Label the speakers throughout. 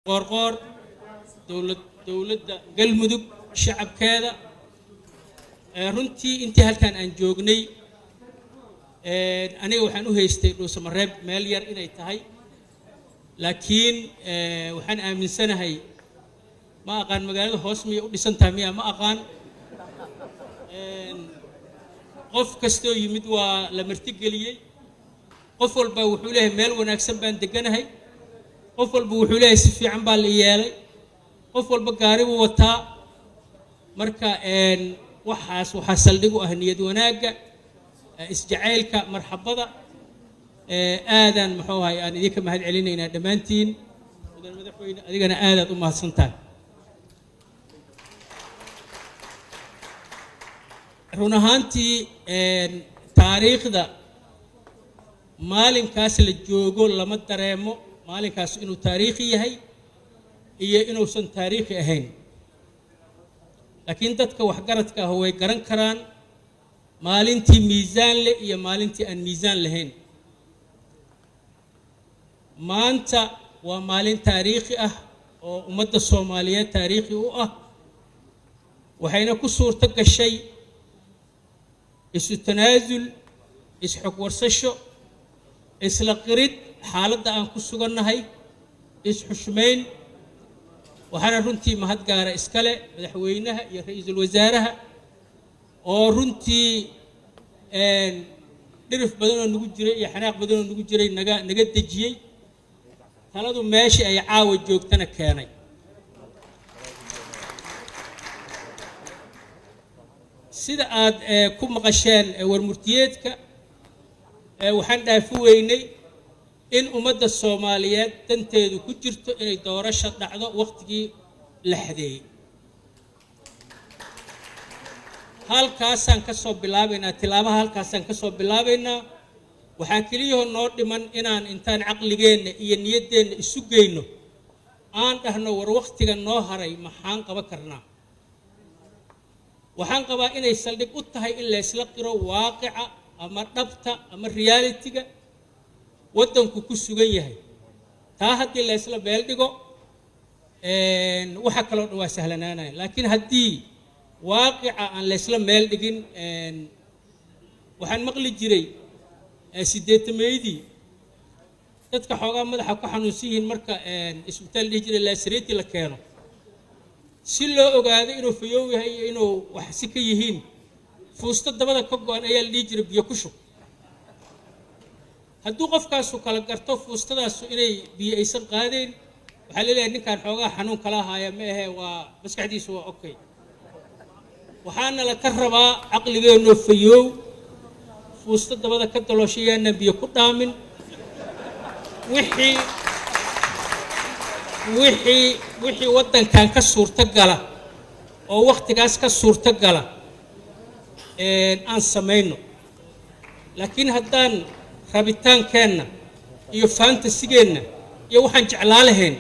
Speaker 1: qorqor dowladda galmudug shacabkeeda runtii intii halkan aan joognay aniga waxaan u haystay dhuusamareeb meel yar inay tahay laakiin waxaan aaminsanahay ma aqaan magaalada hoos miyay u dhisan tahay miya ma aqaan qof kastoo yimid waa la martigeliyey qof walba wuxuu leeyahay meel wanaagsan baan deganahay qof walba wuxuu leeyahay si fiican baa la yeelay qof walba gaari buu wataa marka waxaa saldhig u ah niyad wanaagga isjacaylka marxabada aadan muxuu ahay aan idinka mahad celinaynaa dhammaantiin mudan madaxweyne adigana aadaad u mahadsantahay run ahaantii taariikhda maalinkaas la joogo lama dareemo maalinkaas inuu taariikhi yahay iyo inuusan taariikhi ahayn laakiin dadka waxgaradka ah way garan karaan maalintii miisaan leh iyo maalintii aan miisaan lahayn maanta waa maalin taariikhi ah oo ummadda Soomaaliyeed taariikhi u ah waxayna ku suurto gashay isu tanaasul isxog warsasho isla qirid xaaladda aan ku sugannahay isxushmeyn waxaana runtii mahad gaara iskale madaxweynaha iyo ra'iisul wasaaraha oo runtii dhirif badan oo nagu jiray iyo xanaaq badan oo nagu jiray naga dejiyey taladu meeshii ay caawa joogtana keenay sida aad ku maqasheen warmurtiyeedka waxaan dhaafi weynay in ummadda Soomaaliyeed danteedu ku jirto inay doorasho dhacdo waqtigii la xadeeyay halkaasaan ka soo bilaabaynaa tilaabaha halkaasaan ka soo bilaabaynaa waxaan kaliya noo dhiman inaan intaan aqligeena iyo niyaddeena isu geyno aan dhahno war waqtiga noo haray maxaan qaban karnaa waxaan qabaa inay saldhig u tahay in la isla qiro waaqica ama dhabta ama reality-ga waddanku ku sugan yahay taa haddii la isla beel dhigo waxa kaloo dhan waa sahlanaanaya laakiin haddii waaqica aan la isla meel dhigin waxaan maqli jiray sideetameydii dadka xoogaa madaxa ku xanuunsan yihiin marka isbitaal dhihi jiray laasreeti la keeno si loo ogaado inuu fayow yahay iyo inuu wax si ka yihiin fuusta dabada ka go'an ayaa la dhihi jiray biyo ku shub hadduu qofkaasu kala garto fuustadaasu inay biyo aysan qaadeen waxaa leeyahay ninkaan xoogaa xanuun kala haaya ma ahe waa maskaxdiisu waa okay waxaana la ka rabaa caqligeenu fayow fuusta dabada ka dalooshayaana biyo ku dhaamin wixii waddankan ka suurto gala oo waqtigaas ka suurto gala aan samayno laakiin haddaan rabitaankeenna iyo fantasigeenna iyo waxaan jeclaa lahayn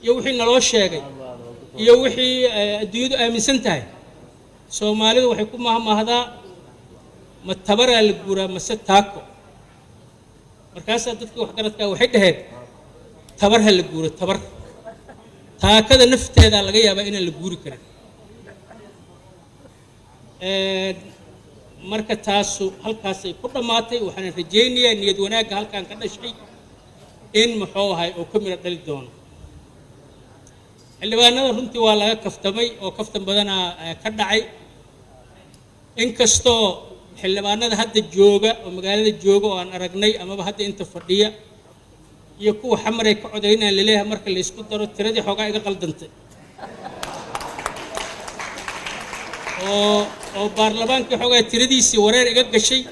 Speaker 1: iyo wixii naloo sheegay iyo wixii adduunyadu aaminsan tahay Soomaalidu waxay ku mahmaahdaa ma tabaraa la guuraa mase taako markaasaa dadkii waxgaradka waxay dhaheen tabar ha la guuro tabar taakada nafteeda laga yaabaa inaan la guuri karin marka taasu halkaasay ku dhammaatay waxaan rajaynayaa niyad wanaagga halkaan ka dhashay in muxuu ahay oo ka miro dhali doono xildhibaanada runtii waa laga kaftamay oo kaftan badanaa ka dhacay inkastoo xildhibaanada hadda jooga oo magaalada jooga oo aan aragnay amaba hadda inta fadhiya iyo kuwa xamaray ka codaynaan laleeyahay marka la isku daro tiradii xoogaa iga qaldantay oo baarlamaankii xoogaa tiradiisii wareer iga gashay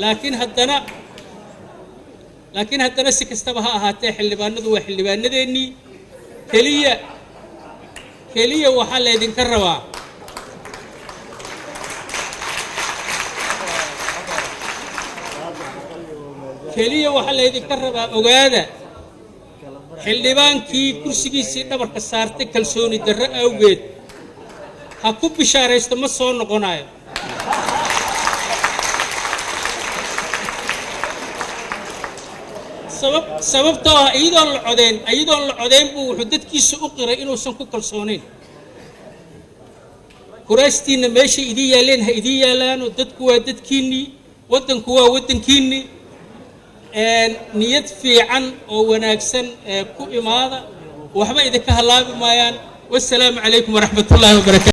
Speaker 1: laakiin haddana si kastaba ha ahaatee xildhibaanadu waa xildhibaanadeennii keliya waxaa laydinka rabaa ogaada xildhibaankii kursigiisii dhabarka saartay kalsooni darro awgeed ha ku bishaaraysto ma soo noqonayo sababtoo ah iyadoon la codeyn buu wuxuu dadkiisa u qiray inuusan ku kalsoonayn kuraastiina meesha idin yaaleen ha idin yaalaano dadku waa dadkiinnii waddanku waa waddankiinnii niyad fiican oo wanaagsan ku imaada waxba idinka halaabi maayaan wassalaamu calaykum waraxmatullaahi wabarakaatu